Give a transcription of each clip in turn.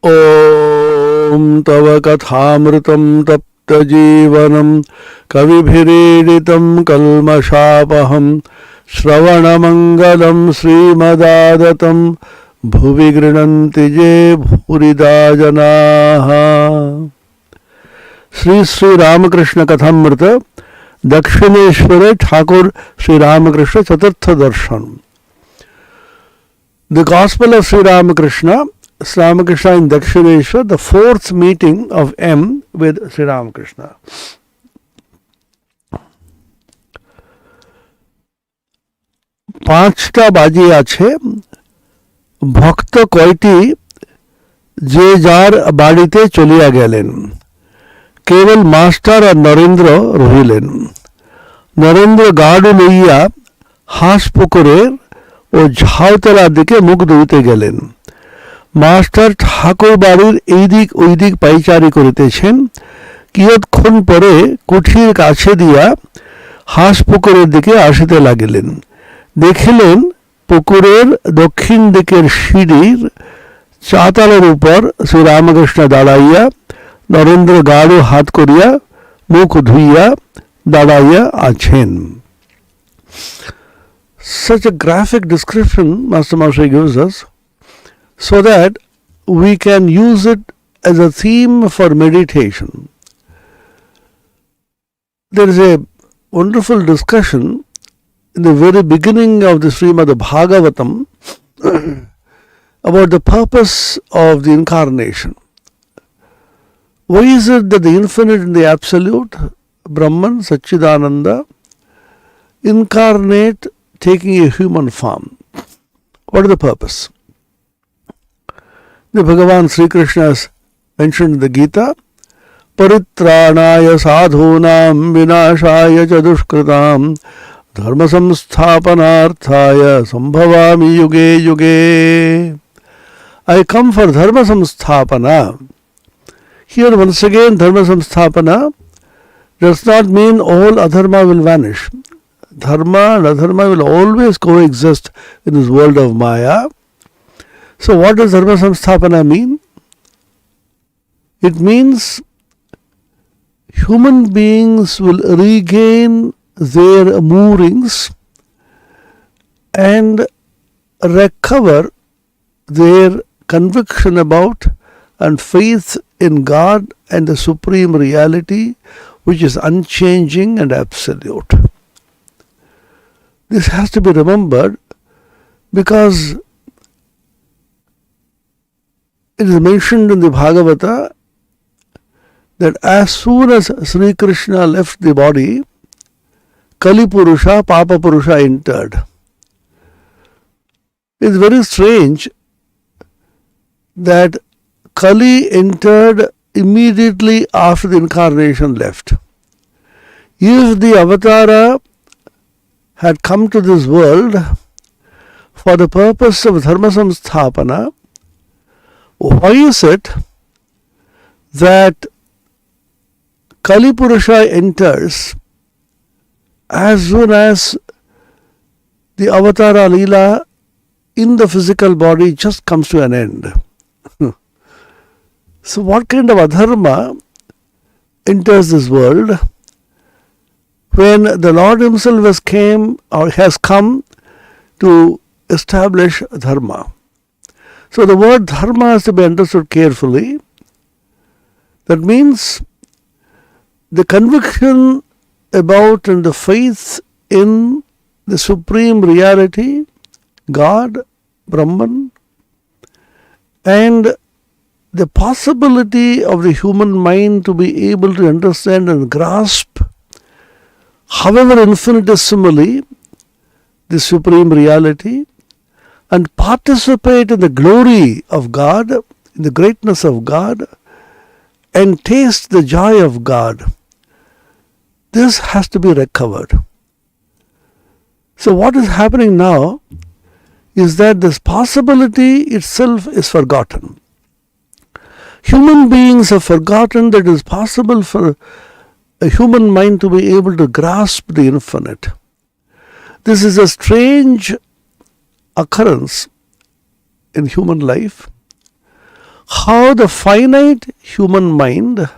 ॐ तव कथामृतं तप्तजीवनं कविभिरीडितं कल्मषापहं श्रवणमङ्गलं श्रीमदादतं भुवि गृह्णन्ति ये भूरिदा जनाः। श्री श्री रामकृष्ण कथामृत दक्षिणेश्वर ठाकुर श्री रामकृष्ण चतुर्थ दर्शन। The Gospel of Sri Ramakrishna, Sri Ramakrishna in Dakshineshwar, the fourth meeting of M with Sri Ramakrishna. পাঁচটা বাজে আছে, ভক্ত কয়টি যে যার বাড়িতে চলিয়া গেলেন, কেবল মাস্টার আর নরেন্দ্র রহিলেন। নরেন্দ্র গাড়ু লইয়া হাঁস পুকুরের ও ঝাউতলার দিকে মুখ ধুইতে গেলেন। মাস্টার ঠাকুর বাড়ির এই দিক ওই দিক পাইচারি করিতেছেন। কিয়ৎক্ষণ পরে কুঠির কাছে দিয়া হাঁস পুকুরের দিকে আসিতে লাগিলেন। দেখিলেন পুকুরের দক্ষিণ দিকের সিঁড়ির চাতালের উপর শ্রী রামকৃষ্ণ দাঁড়াইয়া, নরেন্দ্র গাঢ় হাত করিয়া মুখ ধুইয়া দাঁড়াইয়া আছেন। Such a graphic description Master Moshe gives us so that we can use it as a theme for meditation. There is a wonderful discussion in the very beginning of the Srimad Bhagavatam about the purpose of the incarnation. Why is it that the infinite and the absolute, Brahman, Satchidananda, incarnate taking a human form? What is the purpose? The Bhagavan Sri Krishna has mentioned in the Gita, Paritranaya sadhunam vinashaya cha dushkritam dharma samsthapanarthaya sambhavami yuge yuge. I come for dharma samsthapana. Here once again dharma samsthapana does not mean all adharma will vanish. Dharma and adharma will always coexist in this world of Maya. So what does dharma samsthapana mean? It means human beings will regain their moorings and recover their conviction about and faith in God and the supreme reality which is unchanging and absolute. This has to be remembered because it is mentioned in the Bhagavata that as soon as Sri Krishna left the body, Kali Purusha, Papa Purusha entered. It's very strange that Kali entered immediately after the incarnation left. If the Avatara had come to this world for the purpose of dharma samsthapana, why is it that Kali Purusha enters as soon as the Avatara Leela in the physical body just comes to an end? So what kind of adharma enters this world when the Lord himself has come to establish dharma? So the word dharma has to be understood carefully. That means the conviction about and the faith in the supreme reality, God, Brahman, and the possibility of the human mind to be able to understand and grasp, however infinitesimally, the supreme reality, and participate in the glory of God, in the greatness of God, and taste the joy of God. This has to be recovered. So what is happening now is that this possibility itself is forgotten. Human beings have forgotten that it is possible for a human mind to be able to grasp the infinite. This is a strange occurrence in human life. how the finite human mind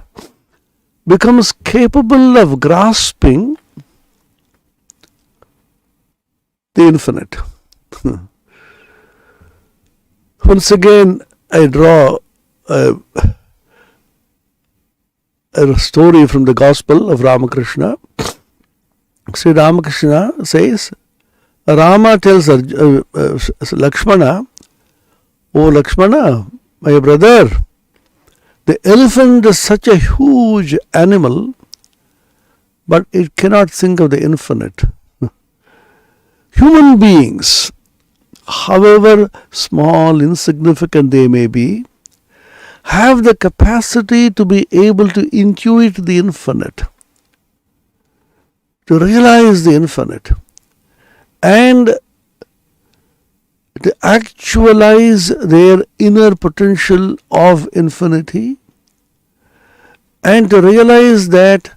becomes capable of grasping the infinite. Once again, I draw a story from the Gospel of Ramakrishna. Sri Ramakrishna says, Rama tells Lakshmana, "Oh Lakshmana, my brother, the elephant is such a huge animal, but it cannot think of the infinite. Human beings, however small, insignificant they may be, have the capacity to be able to intuit the infinite, to realize the infinite, and to actualize their inner potential of infinity, and to realize that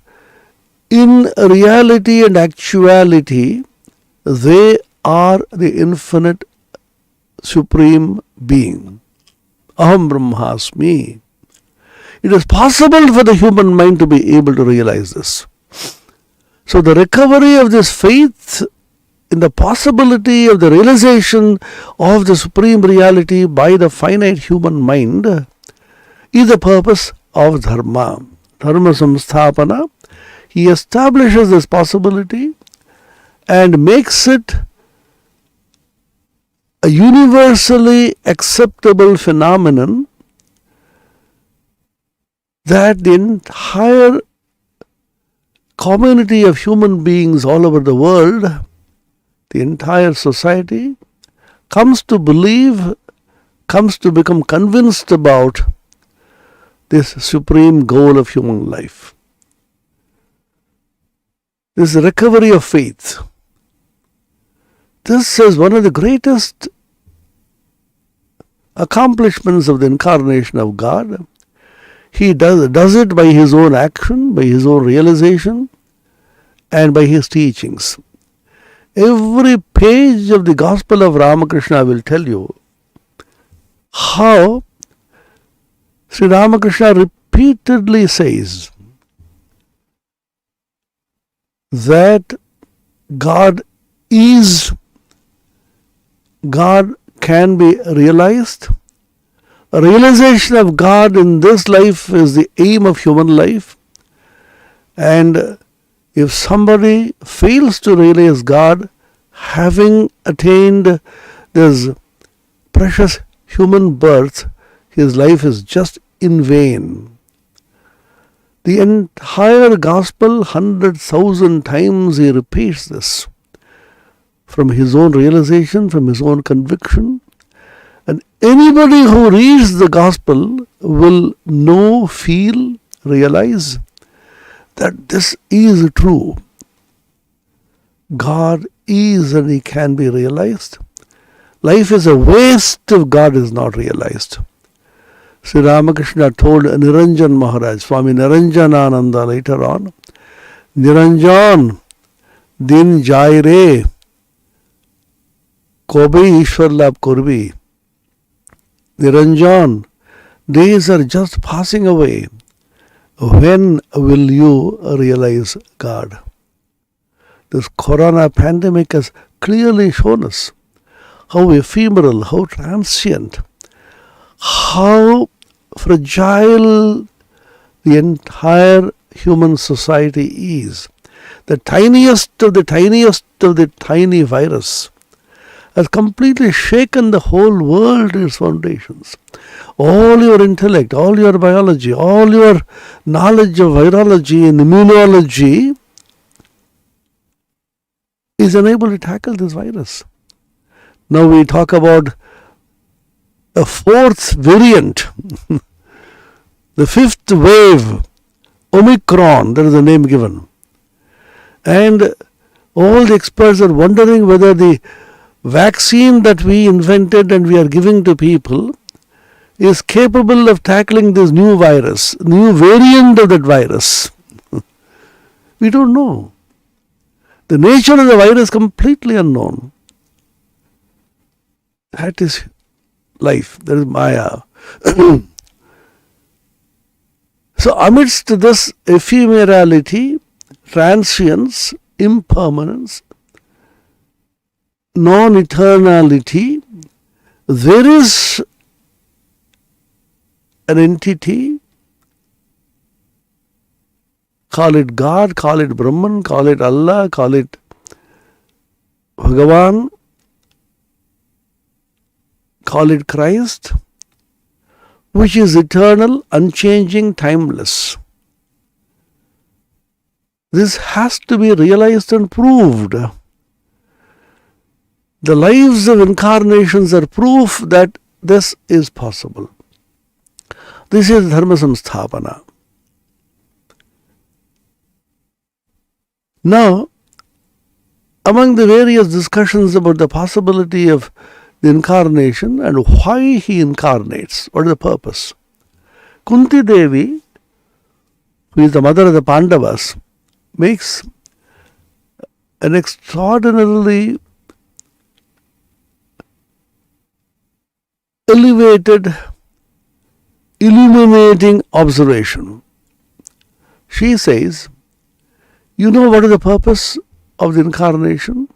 in reality and actuality they are the infinite supreme being. Aham Brahmasmi. It is possible for the human mind to be able to realize this. So the recovery of this faith in the possibility of the realization of the supreme reality by the finite human mind is the purpose of dharma. Dharma samsthapana. He establishes this possibility and makes it a universally acceptable phenomenon that the entire community of human beings all over the world, the entire society, comes to believe, comes to become convinced about this supreme goal of human life. This recovery of faith. This is one of the greatest accomplishments of the incarnation of God. He does it by his own action, by his own realization, and by his teachings. Every page of the Gospel of Ramakrishna will tell you how Sri Ramakrishna repeatedly says that God can be realized. A realization of God in this life is the aim of human life. And if somebody fails to realize God, having attained this precious human birth, his life is just in vain. The entire Gospel, 100,000 times he repeats this from his own realization, from his own conviction. And anybody who reads the Gospel will know, feel, realize that this is true. God is and he can be realized. Life is a waste if God is not realized. Sri Ramakrishna told Niranjan Maharaj, Swami Niranjanananda later on, Niranjan, din jai re, kobe Ishwar labh korbi. Niranjan, days are just passing away. When will you realize God? This corona pandemic has clearly shown us how ephemeral, how transient, how fragile the entire human society is. The tiniest of the tiny virus has completely shaken the whole world to its foundations. All your intellect, all your biology, all your knowledge of virology and immunology is unable to tackle this virus. Now we talk about a fourth variant, the fifth wave, Omicron, that is the name given. And all the experts are wondering whether the vaccine that we invented and we are giving to people is capable of tackling this new virus, new variant of that virus. We don't know. The nature of the virus is completely unknown. That is life, that is Maya. So amidst this ephemerality, transience, impermanence, non-eternality, there is an entity, call it God, call it Brahman, call it Allah, call it Bhagavan, call it Christ, which is eternal, unchanging, timeless. This has to be realized and proved. The lives of incarnations are proof that this is possible. This is Dharma Samsthapana. Now, among the various discussions about the possibility of the incarnation and why he incarnates, what is the purpose? Kunti Devi, who is the mother of the Pandavas, makes an extraordinarily elevated, illuminating observation. She says, you know what is the purpose of the incarnation?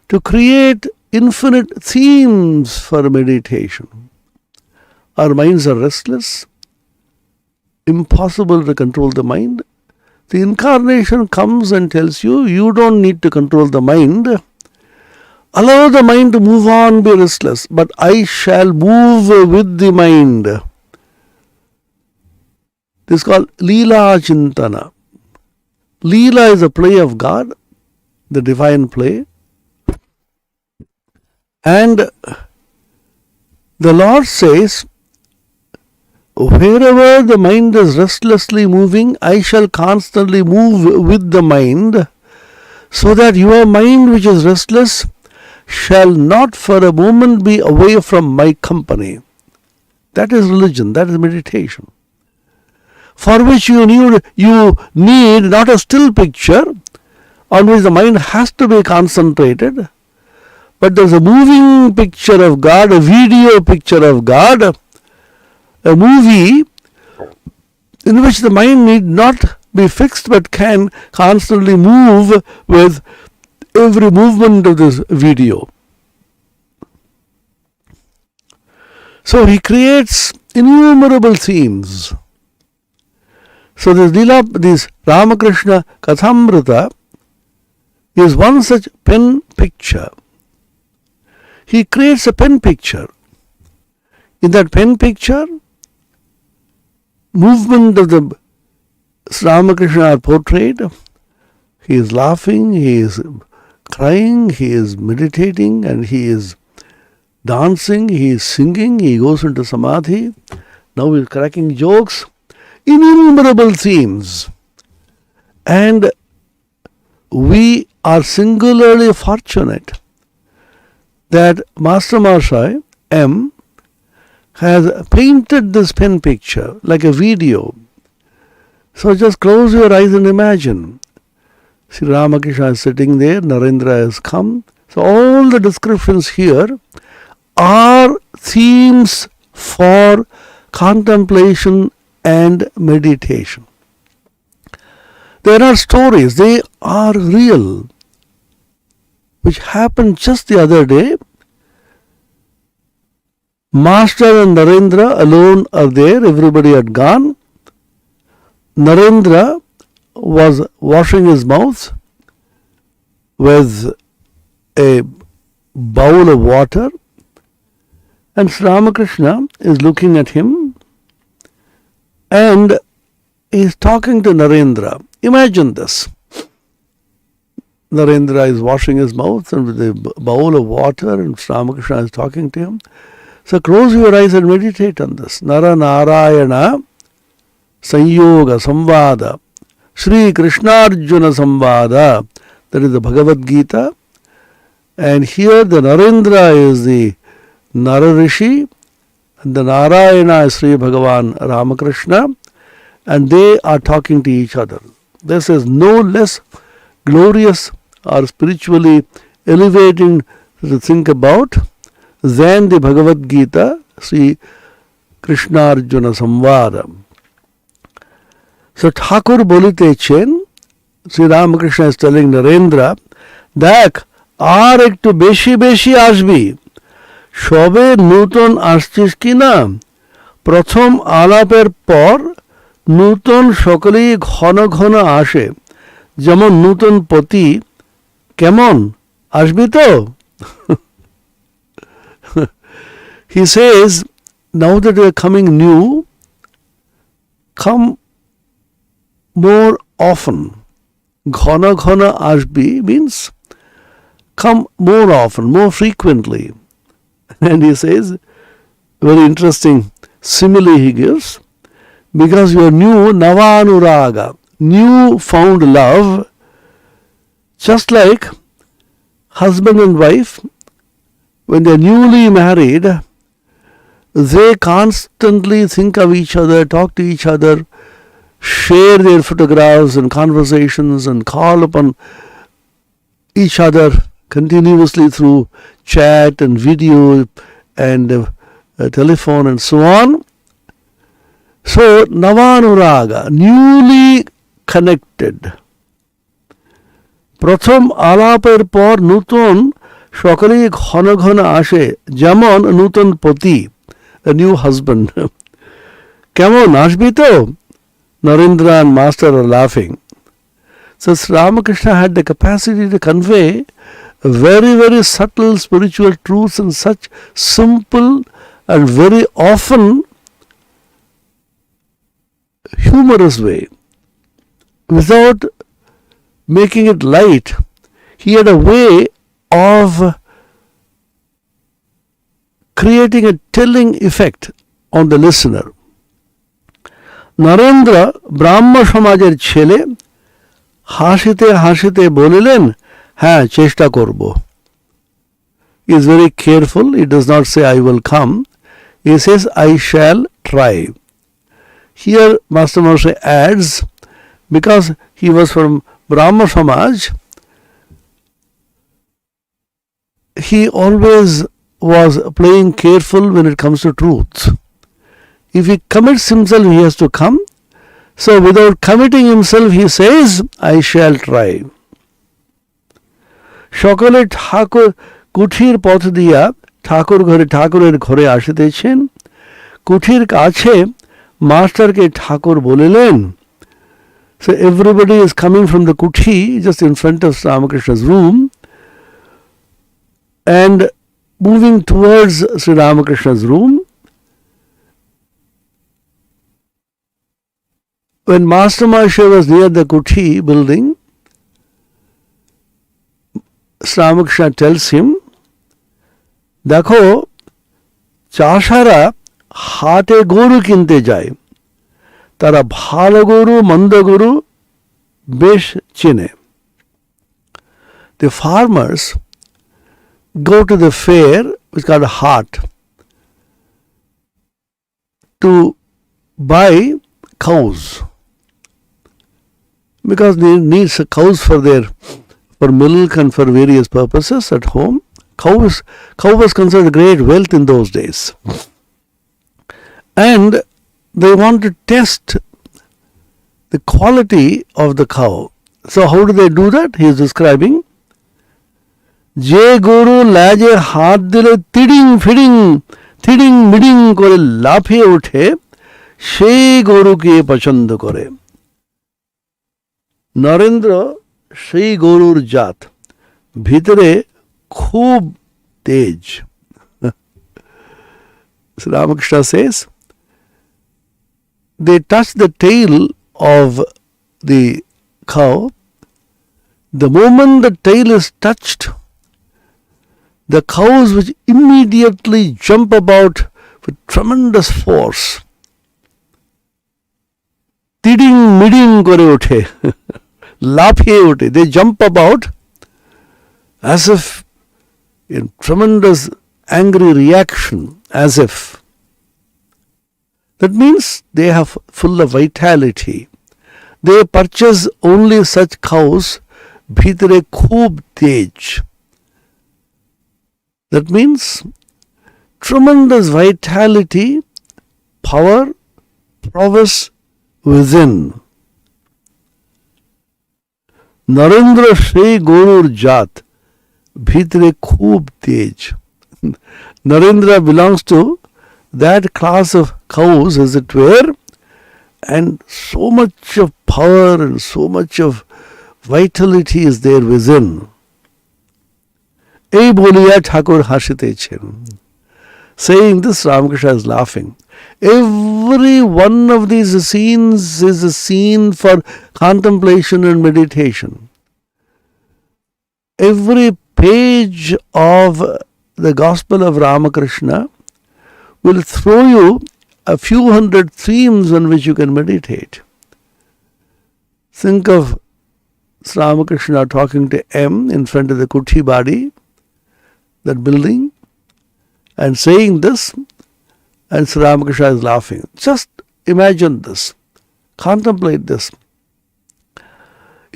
To create infinite themes for meditation. Our minds are restless, impossible to control the mind. The incarnation comes and tells you, you don't need to control the mind. Allow the mind to move on, be restless, but I shall move with the mind. This is called Leela Chintana. Leela is a play of God, the divine play. And the Lord says, wherever the mind is restlessly moving, I shall constantly move with the mind, so that your mind which is restless shall not for a moment be away from my company. That is religion, that is meditation. For which you need not a still picture on which the mind has to be concentrated, but there's a moving picture of God, a video picture of God, a movie in which the mind need not be fixed but can constantly move with every movement of this video. So he creates innumerable themes. So this Ramakrishna Kathamrita is one such pen picture. He creates a pen picture. In that pen picture, movement of the Ramakrishna are portrayed. He is laughing, he is crying, he is meditating, and he is dancing, he is singing, he goes into samadhi. Now he is cracking jokes. Innumerable themes. And we are singularly fortunate that Master Mahashaya M has painted this pen picture like a video. So just close your eyes and imagine. Sri Ramakrishna is sitting there, Narendra has come. So all the descriptions here are themes for contemplation and meditation. There are stories, they are real, which happened just the other day. Master and Narendra alone are there, everybody had gone. Narendra was washing his mouth with a bowl of water, and Sri Ramakrishna is looking at him and he is talking to Narendra. Imagine this. Narendra is washing his mouth and with a bowl of water, and Sri Ramakrishna is talking to him. So close your eyes and meditate on this. Nara Narayana Sanyoga Samvada Sri Krishnarjuna Samvada. That is the Bhagavad Gita. And here the Narendra is the Nara Rishi, and the Narayana is Sri Bhagavan Ramakrishna, and they are talking to each other. This is no less glorious or spiritually elevating to think about than the Bhagavad Gita, Sri Krishnarjuna Samvada. So ঠাকুর বলিতেছেন, Shri Ramakrishna is telling Narendra, দেখ আর একটু বেশি বেশি আসবি, সবে নূতন আসছিস কি না, প্রথম আলাপের পর নূতন সকলেই ঘন ঘন আসে, যেমন নূতন পতি, কেমন আসবি তো? He says, now that you are coming new, come more often. Ghana ghana ashbi means come more often, more frequently. And he says, very interesting simile he gives, because you are new, navanuraga, new found love, just like husband and wife, when they are newly married, they constantly think of each other, talk to each other, share their photographs and conversations and call upon each other continuously through chat and video and telephone and so on. So, Navanuraga, newly connected. প্রথম আলাপের পর নূতন সকলেই ঘন ঘন আসে, যেমন নূতন পতি, a new husband. কেমন আসবি তো? Narendra and Master are laughing. So Sri Ramakrishna had the capacity to convey very, very subtle spiritual truths in such simple and very often humorous way, without making it light. He had a way of creating a telling effect on the listener. Narendra ব্রাহ্ম সমাজের ছেলে, হাসিতে হাসিতে বলিলেন, হ্যাঁ চেষ্টা করব. He is very careful. He does not say I will come. He says I shall try. Here Master Moshe adds, because he was from Brahma Samaj, he always was playing careful when it comes to truth. If he commits himself, he has to come. So without committing himself, he says, I shall try. সকলে ঠাকুর কুঠির পথ দিয়া ঠাকুর ঘরে ঠাকুরের ঘরে আসিতেছেন, কুঠির কাছে মাস্টারকে ঠাকুর বলিলেন. So everybody is coming from the kuthi just in front of Ramakrishna's room and moving towards Sri Ramakrishna's room. When Master Moshe was near the Kuthi building, Sri Ramakrishna tells him, দেখো চাষারা হাটে গরু কিনতে যায়, তারা ভালো গরু মন্দ গরু বেশ চেনে. The farmers go to the fair, which is called a hart, to buy cows, because they need cows for milk and for various purposes at home. Cow was considered great wealth in those days, and they want to test the quality of the cow. So how do they do that? He is describing, যে গরু লেজে হাত দিলে তিডিং feeding থিডিং মিডিং করে লাফিয়ে ওঠে, সেই গরুকে পছন্দ করে. নরেন্দ্র সেই গরুর জাত, ভিতরে খুব তেজ. Ramakrishna says, they touch the tail of the cow. The moment the tail is touched, the cows which immediately jump about with tremendous force. Tiding miding kore uthe, লাফিয়ে ওঠে. They jump about as if in tremendous angry reaction, as if. That means they have full of vitality. They purchase only such cows, bhitere khub tej. That means tremendous vitality, power, prowess within. Narendra সেই গরুর জাত, ভিতরে খুব তেজ. Narendra belongs to that class of cows, as it were, and so much of power and so much of vitality is there within. এই বলিয়া ঠাকুর হাসিতেছেন. Saying this, Ramakrishna is laughing. Every one of these scenes is a scene for contemplation and meditation. Every page of the Gospel of Ramakrishna will throw you a few hundred themes on which you can meditate. Think of Ramakrishna talking to M in front of the Kuthi Badi, that building, and saying this, and Sri Ramakrishna is laughing. Just imagine this. Contemplate this.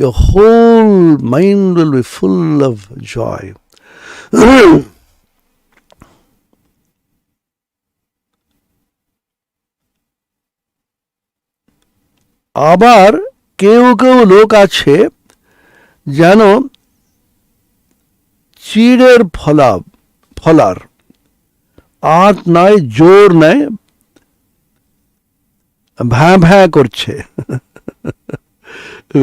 Your whole mind will be full of joy. আবার কেউ কেউ লোক আছে যেন চিড়ের ফলার, আট নাই, জোর নাই, ভ্যাঁ ভ্যাঁ করছে.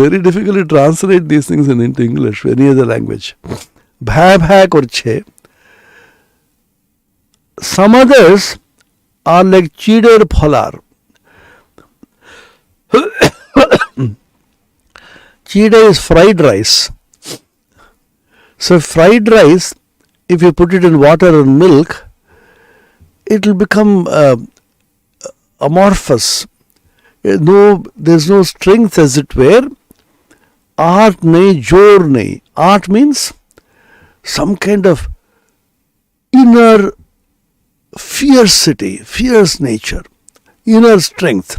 Very difficult to translate these things into English, any other language. ভ্যাঁ ভ্যাঁ করছে. Some others are like চিড়ের ফলার. Chida is fried rice. So fried rice, if you put it in water and milk, it will become amorphous. There's no strength, as it were. Art nahi, jor nahi. Art means some kind of inner fiercity, fierce nature, inner strength.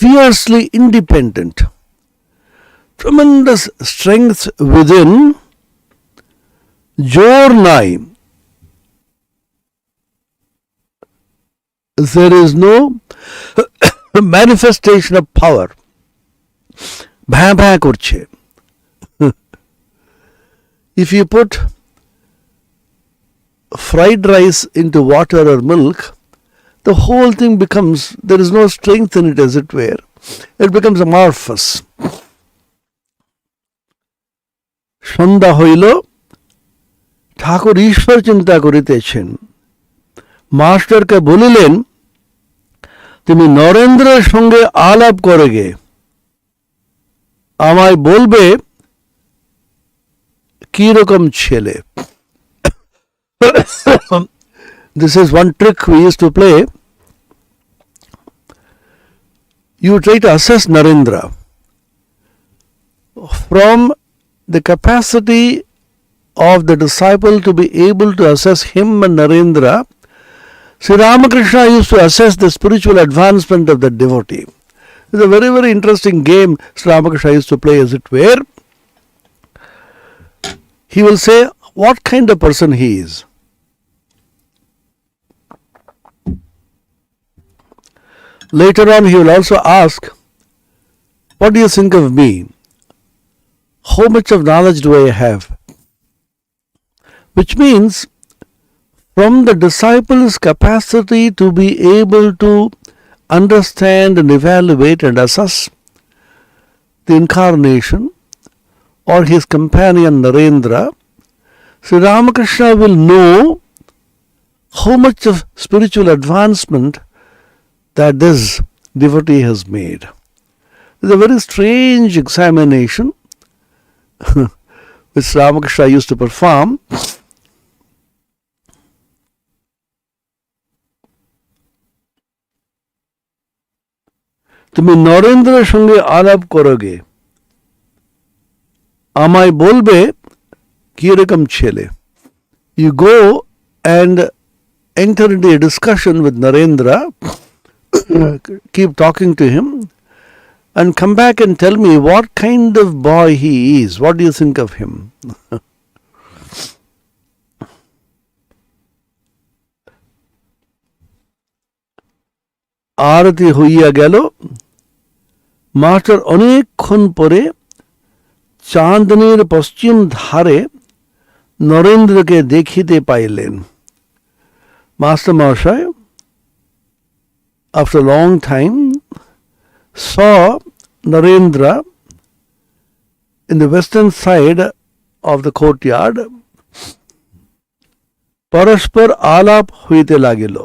Fiercely independent, tremendous strength within, jor nai. There is no manifestation of power. Bha bha korche. If you put fried rice into water or milk, the whole thing becomes, there is no strength in it, as it were. It becomes amorphous. সন্ধ্যা হইল, ঠাকুর ঈশ্বর চিন্তা করিতেছেন. মাস্টারকে বলিলেন, তুমি নরেন্দ্রের সঙ্গে আলাপ করে গে, আমায় বলবে কি রকম ছেলে. This is one trick we used to play. You try to assess Narendra from the capacity of the disciple to be able to assess him and Narendra. Sri Ramakrishna used to assess the spiritual advancement of the devotee. It's a very, very interesting game Sri Ramakrishna used to play, as it were. He will say what kind of person he is. Later on, he will also ask, what do you think of me? How much of knowledge do I have? Which means, from the disciple's capacity to be able to understand and evaluate and assess the incarnation or his companion Narendra, Sri Ramakrishna will know how much of spiritual advancement that this devotee has made. It's a very strange examination which Ramakrishna used to perform. তুমি নরেন্দ্রের সঙ্গে আলাপ করোগে, আমায় বলবে কি রকম ছেলে. You go and enter into a discussion with Narendra, keep talking to him, and come back and tell me what kind of boy he is. What do you think of him? আরতি হইয়া গেল, master অনেকক্ষণ পরে চাঁদনির পশ্চিম ধারে নরেন্দ্রকে দেখিতে পাইলেন। Master মহাশয়, after a long time, saw Narendra in the western side of the courtyard. পরস্পর আলাপ হইতে লাগিল.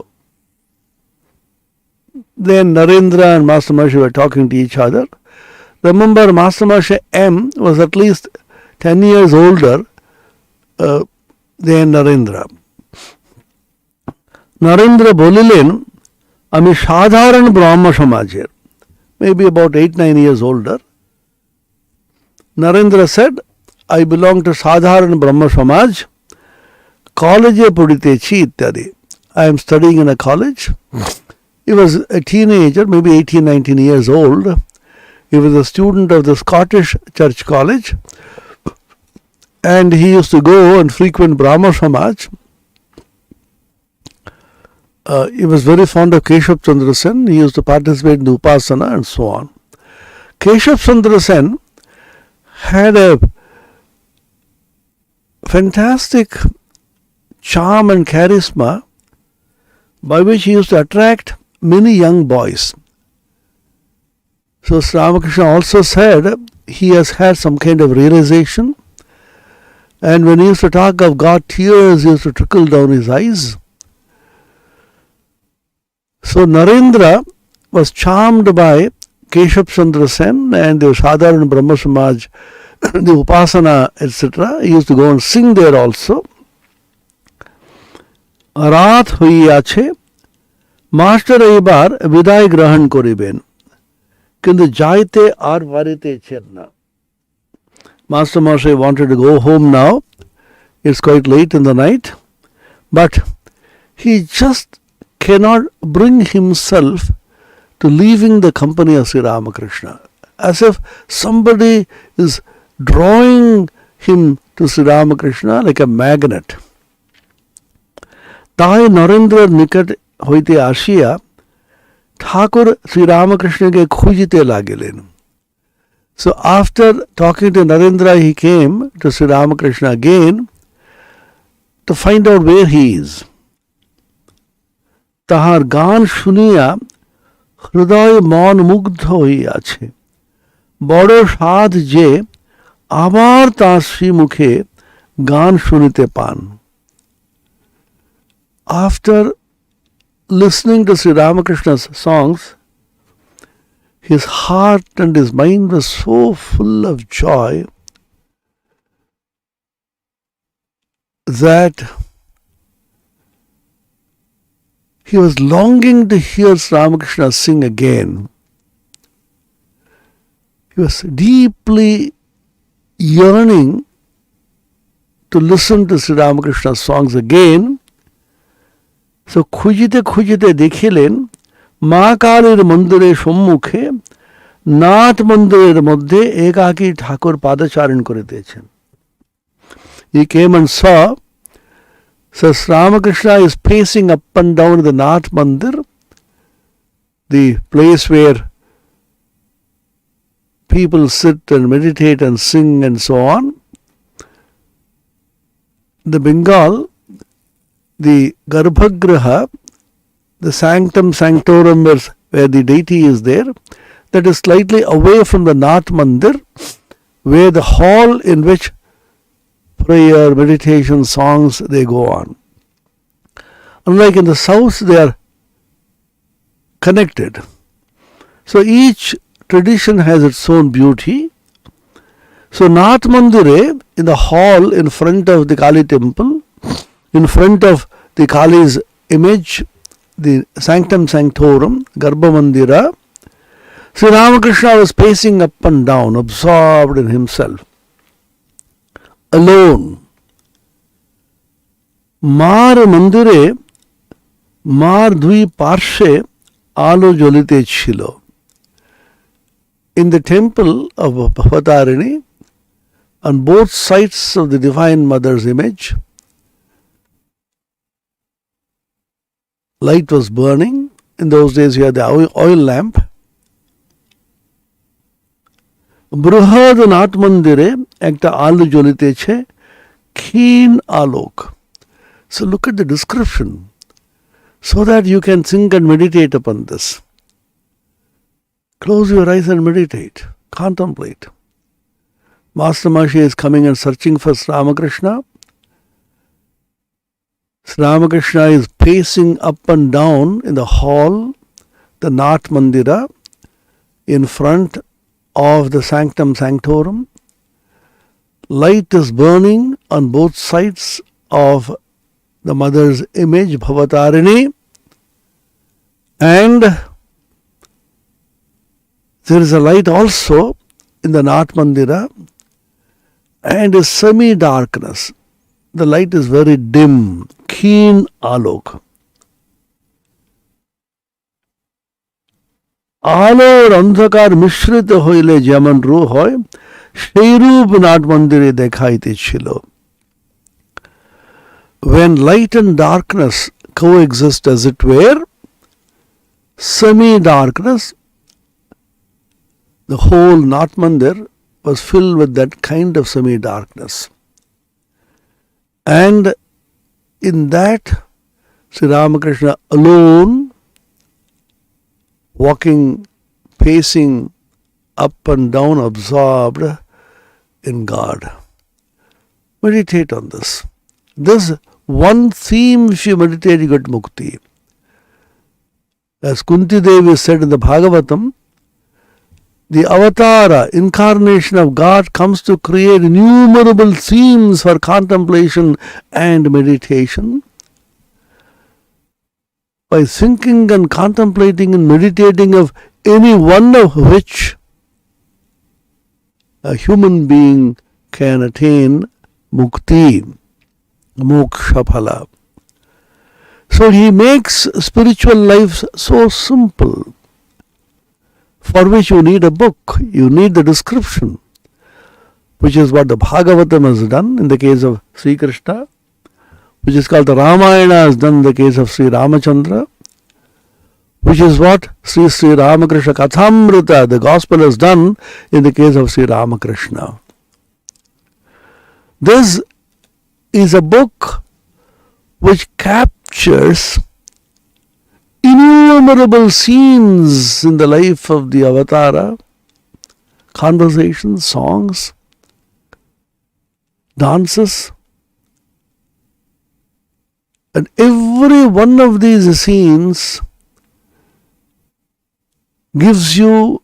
Then Narendra and Master Maharshi were talking to each other. Remember, Master Maharshi M was at least 10 years older than Narendra. Narendra বলিলেন, আমি সাধারণ ব্রাহ্ম সমাজের, maybe about 8-9 years older. Narendra said, I belong to সাধারণ ব্রহ্ম সমাজ, কলেজে পড়িতেছি ইত্যাদি. I am studying in a college. He was a teenager, maybe 18-19 years old. He was a student of the Scottish Church College, and he used to go and frequent Brahma Samaj. He was very fond of Keshav Chandra Sen. He used to participate in the Upasana and so on. Keshav Chandra Sen had a fantastic charm and charisma by which he used to attract many young boys. So Sri Ramakrishna also said he has had some kind of realization, and when he used to talk of God, tears used to trickle down his eyes. So Narendra was charmed by Keshav Chandra Sen and the Sadharan Brahma Samaj, the Upasana, etc. He used to go and sing there also. রাত হইয়াছে, master এইবার বিদায় গ্রহণ করিবেন, কিন্তু যাইতে আর পারিতেছেন না. Master Moshe wanted to go home now. It's quite late in the night, but he just cannot bring himself to leaving the company of Sri Ramakrishna, as if somebody is drawing him to Sri Ramakrishna like a magnet. তাই নরেন্দ্রের নিকট হইতে আসিয়া ঠাকুর শ্রী রামকৃষ্ণকে খুঁজিতে লাগিলেন. So after talking to Narendra, he came to Sri Ramakrishna again to find out where he is. তাহার গান শুনিয়া হৃদয় মন মুগ্ধ হইয়াছে, বড় সাধ যে আবার তাঁর শ্রীমুখে গান শুনিতে পান. After listening to Sri Ramakrishna's songs, his heart and his mind was so full of joy that he was longing to hear Sri Ramakrishna sing again. He was deeply yearning to listen to Sri Ramakrishna's songs again. So খুঁজিতে খুঁজিতে দেখিলেন মা কালীর মন্দিরের সম্মুখে নাথ মন্দিরের মধ্যে একাকী ঠাকুর পাদচারণ করিতেছেন. He came and saw Sri Ramakrishna is pacing up and down the Nath Mandir, the place where people sit and meditate and sing and so on. The Bengal, the Garbhagriha, the sanctum sanctorum where the deity is there, that is slightly away from the Nath Mandir, where the hall in which prayer, meditation, songs, they go on. Unlike in the south, they are connected. So each tradition has its own beauty. So Nath Mandire, in the hall in front of the Kali temple, in front of the Kali's image, the sanctum sanctorum, Garbha Mandira, Sri Ramakrishna was pacing up and down, absorbed in himself, alone. মার মন্দিরে মার দুই পার্শ্বে আলো জ্বলিতেছিল. In the temple of Bhavatarini, on both sides of the Divine Mother's image, light was burning. In those days, you had the oil lamp. বৃহৎ nut মন্দিরে একটা আলো জ্বলিতেছে, ক্ষীণ আলোক. So look at the description so that you can think and meditate upon this. Close your eyes and meditate, contemplate. Master Mashi is coming and searching for Sri Ramakrishna. Sri Ramakrishna is pacing up and down in the hall, the Nat Mandira, in front of the Sanctum Sanctorum. Light is burning on both sides of the mother's image, Bhavatarini, and there is a light also in the Nat Mandira, and a semi-darkness. The light is very dim, keen alok. আলোর অন্ধকার মিশ্রিত হইলে যেমন রূপ হয়, সেই রূপ nut মন্দিরে দেখাইতেছিল. When light and darkness coexist as it were, semi-darkness, the whole Nat Mandir was filled with that kind of semi-darkness. And in that, Sri Ramakrishna alone, walking, pacing up and down, absorbed in God. Meditate on this. This one theme, if you meditate, you get mukti. As Kunti Devi said in the Bhagavatam, the avatara, incarnation of God, comes to create innumerable themes for contemplation and meditation. By thinking and contemplating and meditating of any one of which a human being can attain mukti, moksha phala. So he makes spiritual life so simple, for which you need a book, you need the description, which is what the Bhagavatam has done in the case of Sri Krishna, which is called the Ramayana has done in the case of Sri Ramachandra, which is what Sri Ramakrishna Kathamrita, the Gospel, has done in the case of Sri Ramakrishna. This is a book which captures innumerable scenes in the life of the avatara, conversations, songs, dances, and every one of these scenes gives you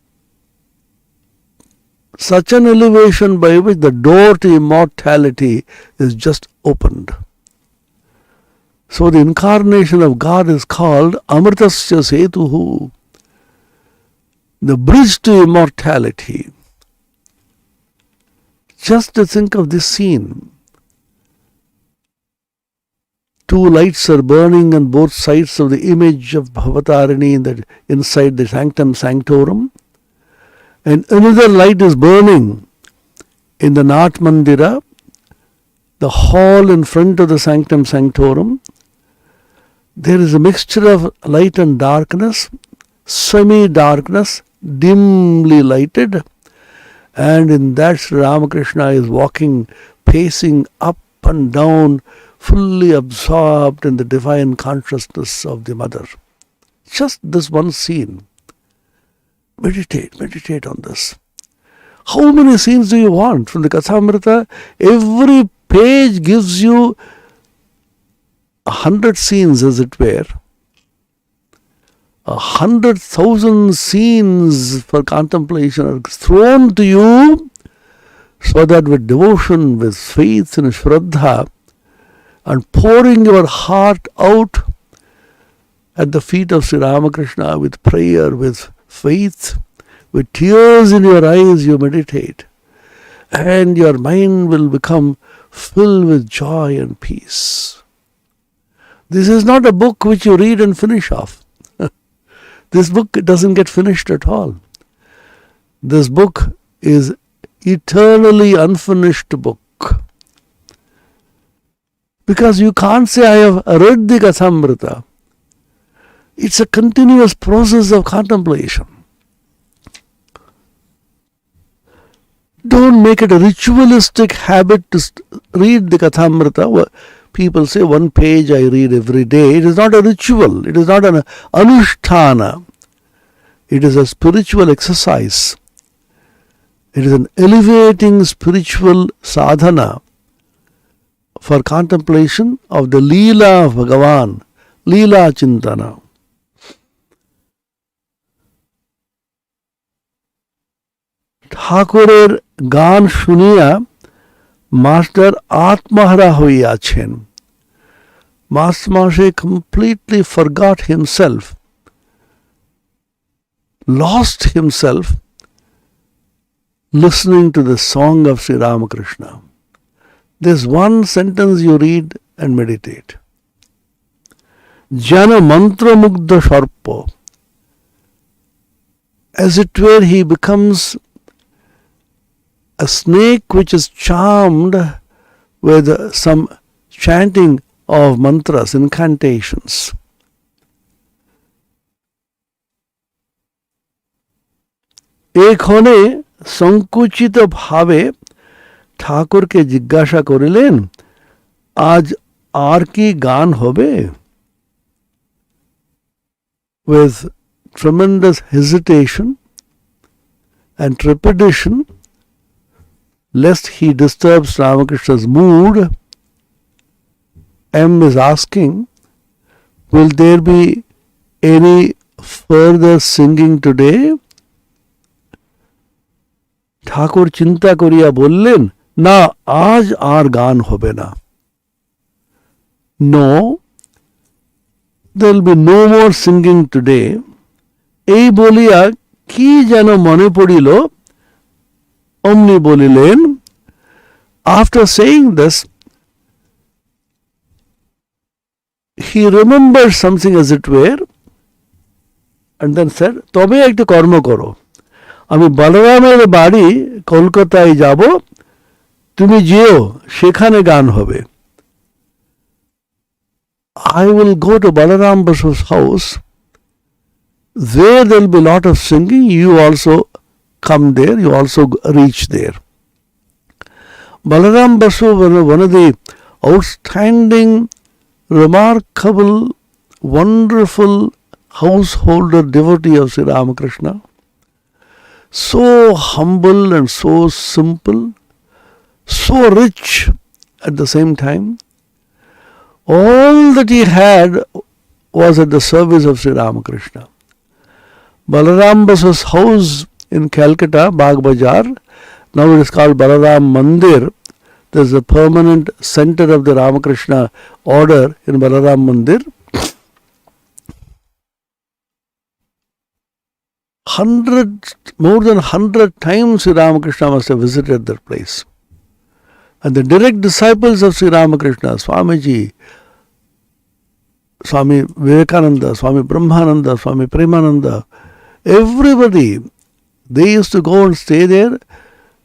such an elevation by which the door to immortality is just opened. So the incarnation of God is called Amritasya Setuhu, the bridge to immortality. Just to think of this scene. Two lights are burning on both sides of the image of Bhavatarini inside the Sanctum Sanctorum, and another light is burning in the Nat Mandira, the hall in front of the Sanctum Sanctorum. There is a mixture of light and darkness, semi-darkness, dimly lighted, and in that Sri Ramakrishna is walking, pacing up and down, fully absorbed in the divine consciousness of the mother. Just this one scene. Meditate on this. How many scenes do you want from the Kathamrita? Every page gives you 100 scenes, as it were. 100,000 scenes for contemplation are thrown to you, so that with devotion, with faith and shraddha, and pouring your heart out at the feet of Sri Ramakrishna with prayer, with faith, with tears in your eyes, you meditate, and your mind will become filled with joy and peace. This is not a book which you read and finish off. This book doesn't get finished at all. This book is eternally unfinished book. Because you can't say, I have read the Kathamrita. It's a continuous process of contemplation. Don't make it a ritualistic habit to read the Kathamrita. People say 1 page I read every day. It is not a ritual. It is not an anusthana. It is a spiritual exercise. It is an elevating spiritual sadhana for contemplation of the Leela of Bhagavan, Leela Chintana. ঠাকুরের গান শুনিয়া master আত্মহারা হইয়াছেন. Master completely forgot himself, lost himself listening to the song of Sri Ramakrishna. This one sentence you read and meditate. Jana mantra mugdha sharpa. As it were, he becomes a snake which is charmed with some chanting of mantras, incantations. এক্ষণে সংকুচিত ভাবে ঠাকুরকে জিজ্ঞাসা করিলেন, আজ আর কি গান হবে? With tremendous hesitation and trepidation, lest he disturbs Ramakrishna's mood, M is asking, will there be any further singing today? ঠাকুর চিন্তা করিয়া বললেন, না, আজ আর গান হবে না. No, there will be no more singing today. এই বলিয়া কি যেন মনে পড়িল, অমনি বলিলেন, after saying this, he remembered something as it were, and then said, তবে একটু কর্ম করো, আমি বলরামের বাড়ি কলকাতায় যাব, তুমি যেও, সেখানে গান হবে. I will go to Balaram Basu's house. There will be a lot of singing. You also come there. You also reach there. Balaram Basu was one of the outstanding, remarkable, wonderful householder devotee of Sri Ramakrishna. So humble and so simple, so rich at the same time. All that he had was at the service of Sri Ramakrishna. Balaram Basu's house in Calcutta, Bagh Bazaar, now it is called Balaram Mandir. There is a permanent center of the Ramakrishna order in Balaram Mandir. More than 100 times Sri Ramakrishna must have visited that place. And the direct disciples of Sri Ramakrishna, Swamiji, Swami Vivekananda, Swami Brahmananda, Swami Premananda, everybody, they used to go and stay there.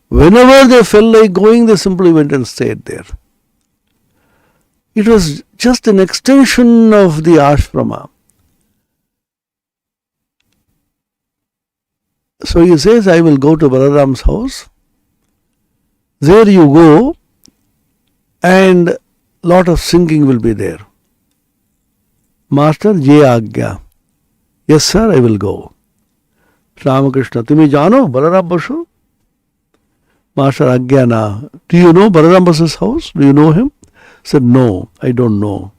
Whenever they felt like going, they simply went and stayed there. It was just an extension of the ashrama. So he says, I will go to Balaram's house. There you go, and lot of singing will be there. Master, je agya. Yes, sir, I will go. Ramakrishna, tumi jano Balaram Basu? Master, agya na. Do you know Balaram Basu's house? Do you know him? Said, no, I don't know.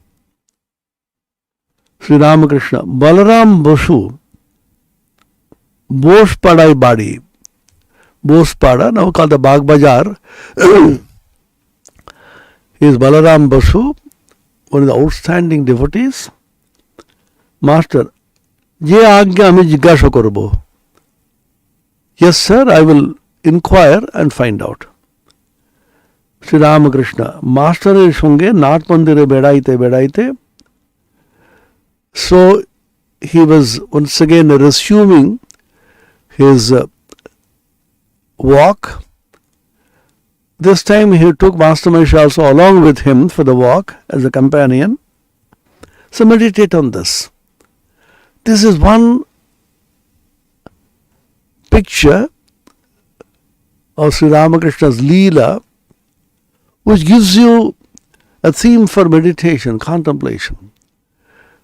Sri Ramakrishna, Balaram Basu, Bospadai Badi, Bospada, now called the Bagh Bazaar, is Balaram Basu, one of the outstanding devotees. Master, je agya ami jigyasha korbo. Yes, sir, I will inquire and find out. Sri Ramakrishna, Master er songe Nath Mandire bedaite. So he was once again resuming his walk. This time he took Master Mahesh also along with him for the walk as a companion. So meditate on this. This is one picture of Sri Ramakrishna's Leela, which gives you a theme for meditation, contemplation.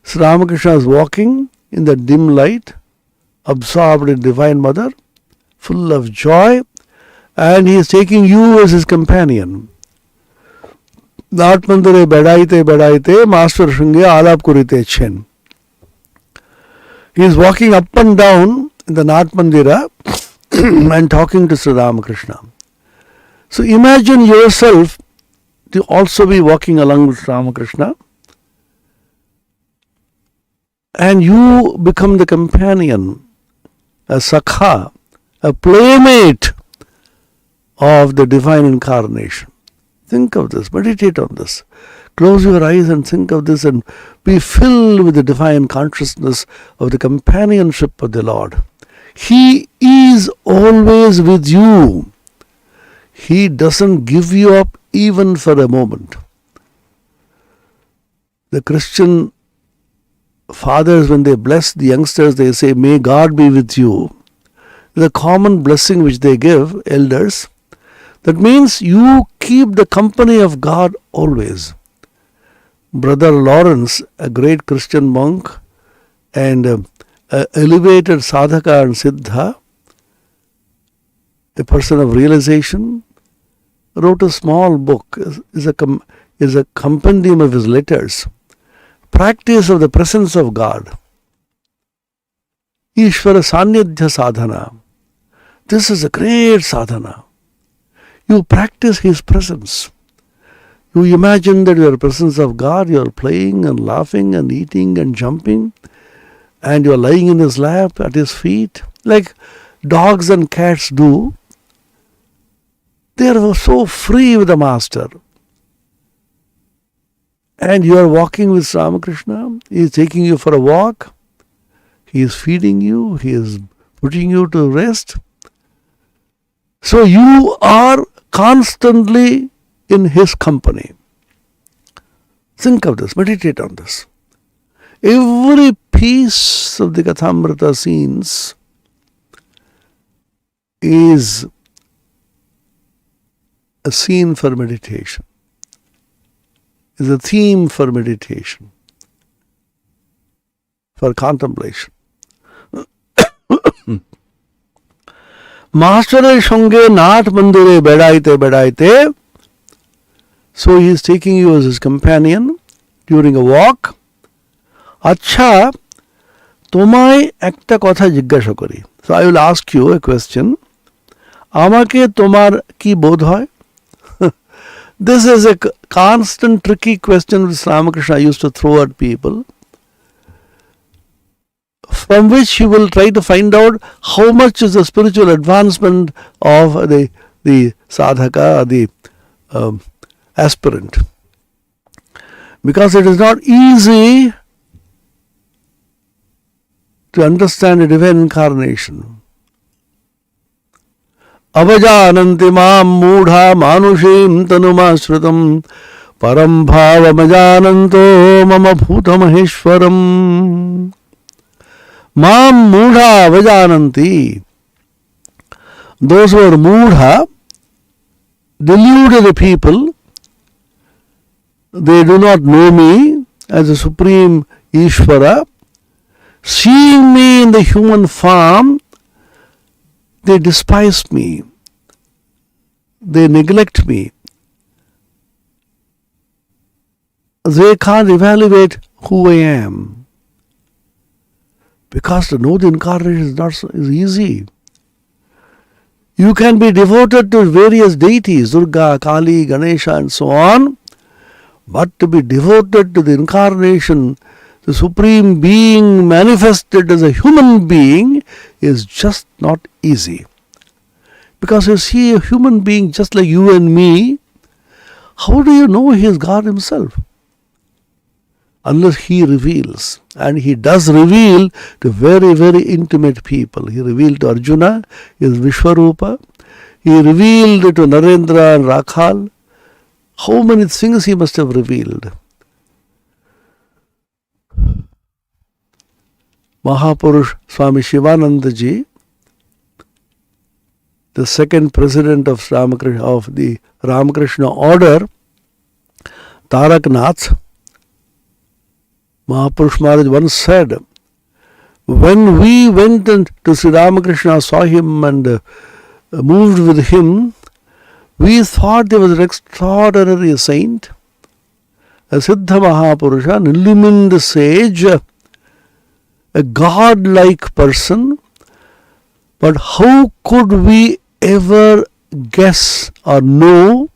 Sri Ramakrishna is walking in the dim light, absorbed in Divine Mother, full of joy, and he is taking you as his companion. Naat mandire bedaite bedaite, Master Shunge alap kurite chen. He is walking up and down in the Naat Mandira and talking to Sri Ramakrishna. So imagine yourself to also be walking along with Ramakrishna, and you become the companion, a sakha, a playmate of the divine incarnation. Think of this, meditate on this. Close your eyes and think of this and be filled with the divine consciousness of the companionship of the Lord. He is always with you. He doesn't give you up even for a moment. The Christian fathers, when they bless the youngsters, they say, "May God be with you." The common blessing which they give, elders, that means you keep the company of God always. Brother Lawrence, a great Christian monk and elevated sadhaka and siddha, a person of realization, wrote a small book, is a compendium of his letters, Practice of the Presence of God, Ishvara Sannidhya Sadhana. This is a great sadhana. You practice His presence. You imagine that you are the presence of God, you are playing and laughing and eating and jumping, and you are lying in His lap at His feet, like dogs and cats do. They are so free with the Master. And you are walking with Ramakrishna. He is taking you for a walk. He is feeding you. He is putting you to rest. So you are constantly in His company. Think of this. Meditate on this. Every piece of the Kathamrita scenes is a scene for meditation, is a theme for meditation, for contemplation. Master Shunge Naat Mandire bedaite bedaite. So he is taking you as his companion during a walk. Acha, tomai ekta kotha jigyasha kori. So I will ask you a question. Amake tomar ki bodh hoy? This is a constant tricky question which Ramakrishna used to throw at people, from which he will try to find out how much is the spiritual advancement of the sadhaka, the aspirant. Because it is not easy to understand a divine incarnation. Avajananti mam mudha manushim tanumashritam param bhavamajananto mama bhuta maheshwaram. Mam mudha avajananti. Those who are mudha, deluded people, they do not know me as a supreme Ishvara. Seeing me in the human form, they despise me. They neglect me. They can't evaluate who I am. Because to know the incarnation is easy. You can be devoted to various deities, Durga, Kali, Ganesha and so on, but to be devoted to the incarnation, the Supreme Being manifested as a human being, is just not easy. Because you see a human being just like you and me, how do you know he is God Himself? Unless He reveals. And He does reveal to very, very intimate people. He revealed to Arjuna, His Vishwarupa. He revealed to Narendra and Rakhal. How many things He must have revealed. Mahapurush Swami Shivananda Ji, the second president of the Ramakrishna order, Tarak Nath, Mahapurush Maharaj once said, when we went to Sri Ramakrishna, saw him and moved with him, we thought he was an extraordinary saint, a Siddha Mahapurusha, an illumined sage, a god-like person. But how could we ever guess or know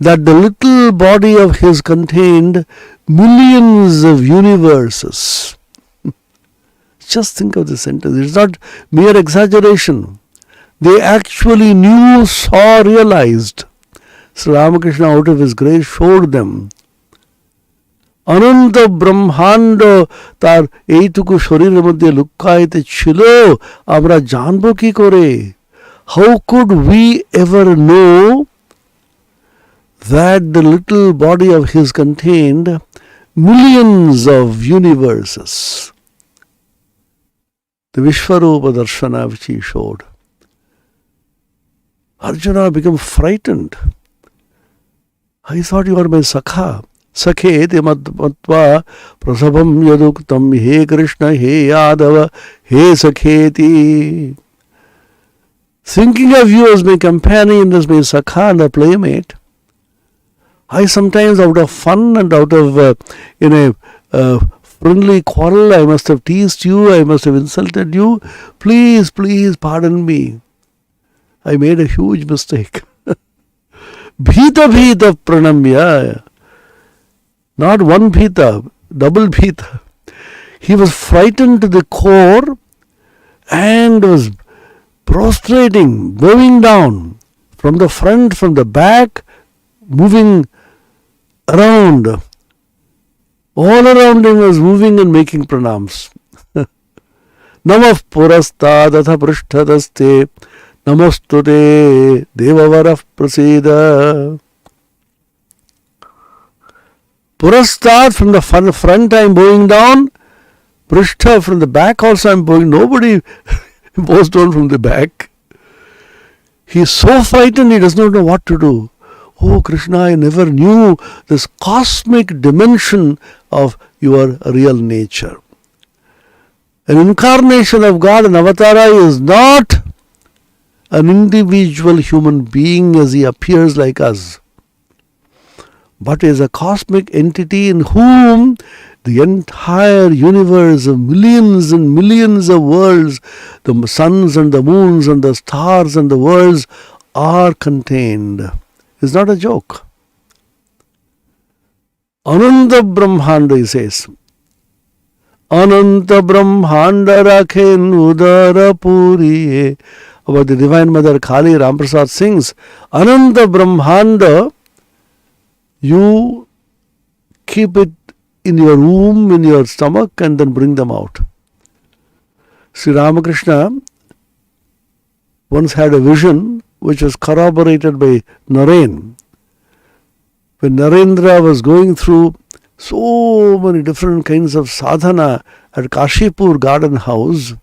that the little body of his contained millions of universes? Just think of this sentence. It's not mere exaggeration. They actually knew, saw, realized. Sri Ramakrishna out of his grace showed them. অনন্ত ব্রহ্মাণ্ড তার এইটুকু শরীরের মধ্যে লুকায়িত ছিল, আমরা জানবো কি করে? How could we ever know that the little body of his contained millions of universes? The Vishwarupa Darshana which he showed. Arjuna became frightened. I thought you were my Sakha. Sakheti matva prasabham yaduktam he Krishna he Yadava he Sakheti. Thinking of you as my companion, as my Sakha and a playmate, I sometimes out of fun and out of in a friendly quarrel, I must have teased you, I must have insulted you. Please, please pardon me. I made a huge mistake. Bhita bhita pranamya. Not one bhita, double bhita. He was frightened to the core and was prostrating, bowing down from the front, from the back, moving around. All around him was moving and making pranams. Namav purastad atha prishtadaste namostute devavarav prasida. Purastad, from the front I am bowing down. Prishtha, from the back also I am bowing. Nobody bows down from the back. He is so frightened he does not know what to do. Oh Krishna, I never knew this cosmic dimension of your real nature. An incarnation of God, an avatara, is not an individual human being as he appears like us, but is a cosmic entity in whom the entire universe of millions and millions of worlds, the suns and the moons and the stars and the worlds are contained. It's not a joke. Ananta Brahmanda, he says. Ananta Brahmanda rakhen udara puriye. About the Divine Mother Kali, Ramprasad sings, Ananta Brahmanda, you keep it in your womb, in your stomach, and then bring them out. Sri Ramakrishna once had a vision which was corroborated by Naren. When Narendra was going through so many different kinds of sadhana at Kashipur garden house,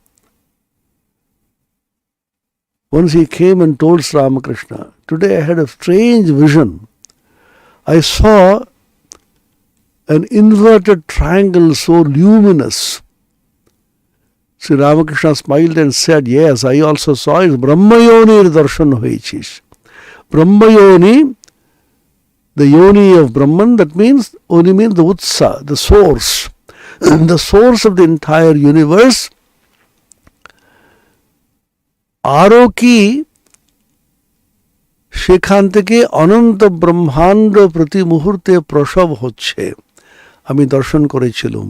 once he came and told Sri Ramakrishna, today I had a strange vision. I saw an inverted triangle so luminous. Sri Ramakrishna smiled and said, yes, I also saw it. Brahmayoni darshan hoichish. Brahmayoni, the yoni of Brahman, that means, only means the utsa, the source. The source of the entire universe. আরও কি সেখান থেকে অনন্ত ব্রহ্মাণ্ড প্রতি মুহূর্তে প্রসব হচ্ছে আমি দর্শন করেছিলাম.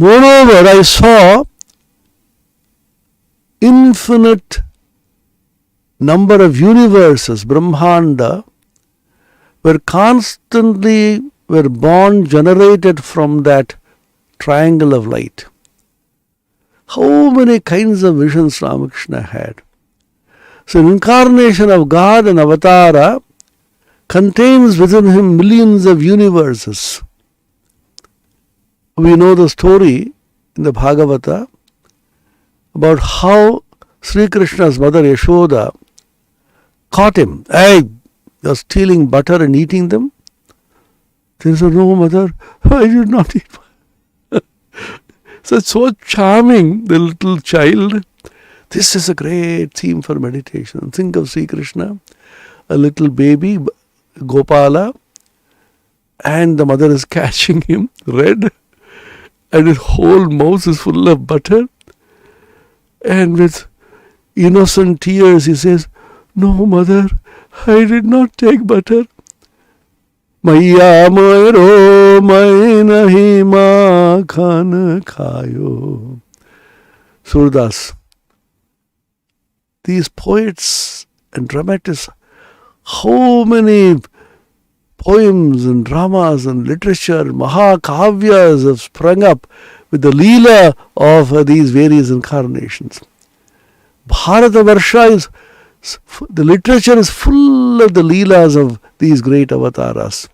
Moreover, I saw infinite number of universes, Brahmanda, were born, generated from that triangle of light. How many kinds of visions Ramakrishna had. So an incarnation of God and avatara contains within him millions of universes. We know the story in the Bhagavata about how Sri Krishna's mother Yashoda caught him. Hey, you're stealing butter and eating them? He said, no, mother, I did not eat. So it's so charming, the little child. This is a great theme for meditation. Think of Sri Krishna, a little baby, Gopala, and the mother is catching him, red, and his whole mouth is full of butter. And with innocent tears he says, no, mother, I did not take butter. Maiya moiro mai nahi makhan khayo. Surdas. These poets and dramatists, how many poems and dramas and literature, Mahakavyas have sprung up with the Leela of these various incarnations. Bharatavarsha is, the literature is full of the Leelas of these great avatars.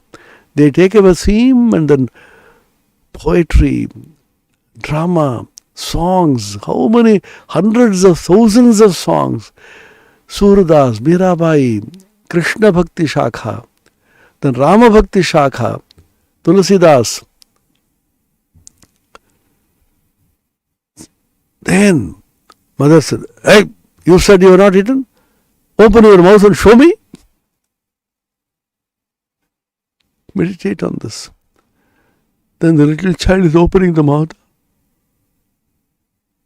They take up a theme and then poetry, drama, songs, how many hundreds of thousands of songs. Surdas, Mirabai, Krishna Bhakti Shakha, then Rama Bhakti Shakha, Tulsidas. Then mother said, hey, you said you were not eaten? Open your mouth and show me. Meditate on this. Then the little child is opening the mouth.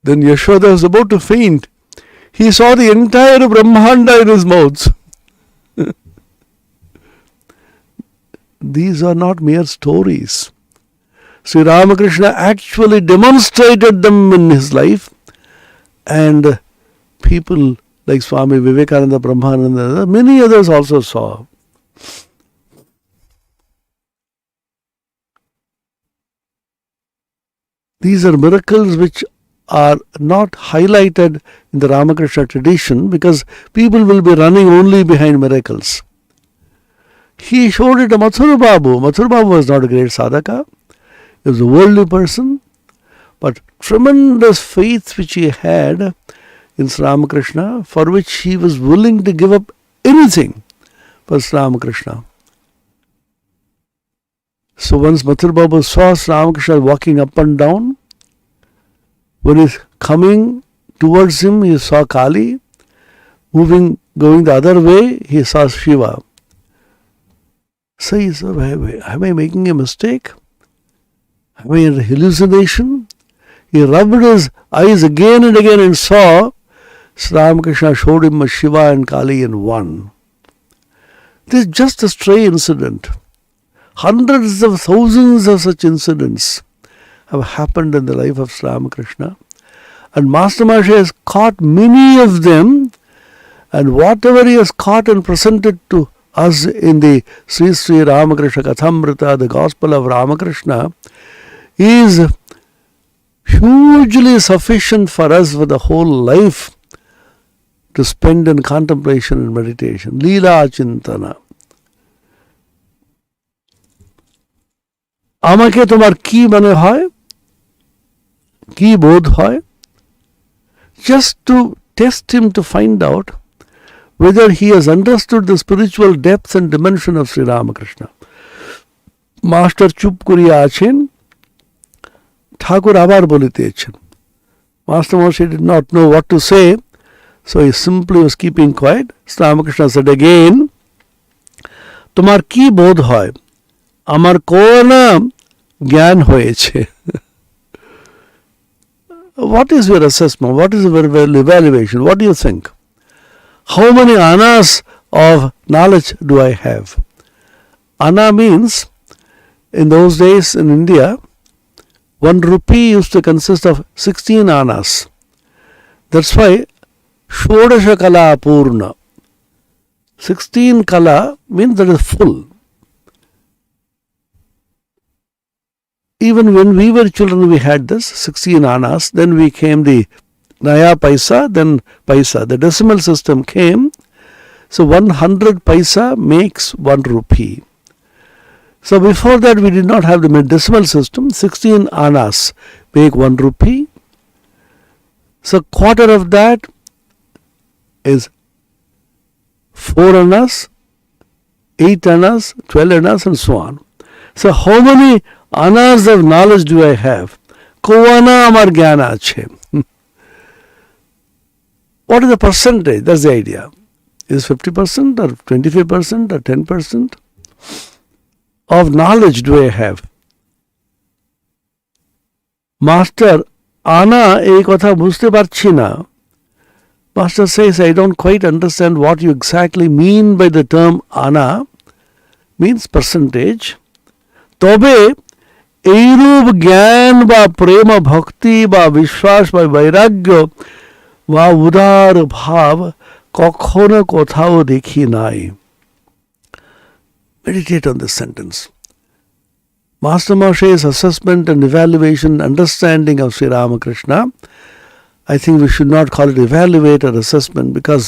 Then Yashoda was about to faint. He saw the entire Brahmanda in his mouth. These are not mere stories. Sri Ramakrishna actually demonstrated them in his life, and people like Swami Vivekananda, Brahmananda, many others also saw. These are miracles which are not highlighted in the Ramakrishna tradition because people will be running only behind miracles. He showed it to Mathura Babu. Mathura Babu was not a great sadhaka. He was a worldly person, but tremendous faith which he had in Sri Ramakrishna, for which he was willing to give up anything for Sri Ramakrishna. So once Mathura Babu saw Sri Ramakrishna walking up and down, when he's coming towards him, he saw Kali. Going the other way, he saw Shiva. So he said, am I making a mistake? Am I in a hallucination? He rubbed his eyes again and again and saw Sri Ramakrishna showed him a Shiva and Kali in one. This is just a stray incident. Hundreds of thousands of such incidents have happened in the life of Sri Ramakrishna. And Master Maharshi has caught many of them, and whatever he has caught and presented to us in the Sri Sri Ramakrishna Kathamrita, the Gospel of Ramakrishna, is hugely sufficient for us for the whole life to spend in contemplation and meditation. Leela Chintana. আমাকে তোমার কি মনে হয়, কি বোধ হয়? Just to test him to find out whether he has understood the spiritual depth and dimension of Sri Ramakrishna. Master চুপ করিয়া আছেন, ঠাকুর আবার বলিতেছেন. Master Maharshi did not know what to say, so he simply was keeping quiet. Sri Ramakrishna said again, তোমার কি বোধ হয়? আমার কোন জ্ঞান হয়েছে? What is your assessment? What is your evaluation? What do you think? How many annas of knowledge do I have? Anna means, in those days in India, 1 rupee used to consist of 16 annas. That's why Shodasha Kala Purna. 16 Kala means that is full. Even when we were children, we had this 16 annas. Then we came the Naya Paisa, then Paisa. The decimal system came. So 100 paisa makes 1 rupee. So before that, we did not have the decimal system. 16 annas make 1 rupee. So quarter of that is 4 annas, 8 annas, 12 annas, and so on. So how many annas of knowledge do I have? Kovana amar jnana ache. What is the percentage? That's the idea. Is 50% or 25% or 10% of knowledge do I have? Master, আনা এই কথা বুঝতে পারছি না. Master says, I don't quite understand what you exactly mean by the term ana, means percentage. তবে এইরূপ জ্ঞান বা প্রেম ভক্তি বা বিশ্বাস বা বৈরাগ্য বা উদার ভাব কখনো কোথাও দেখি নাই. Meditate on this sentence. Master Moshe's assessment and evaluation, understanding of Sri Ramakrishna, I think we should not call it evaluate or assessment, because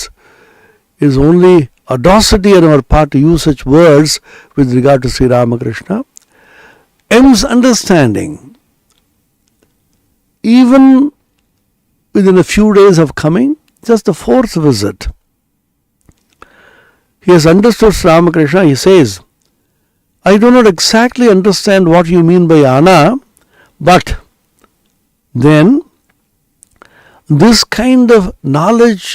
it is only audacity on our part to use such words with regard to Sri Ramakrishna. M's understanding, even within a few days of coming, just the 4th visit, he has understood Sri Ramakrishna. He says, I do not exactly understand what you mean by ana, but then this kind of knowledge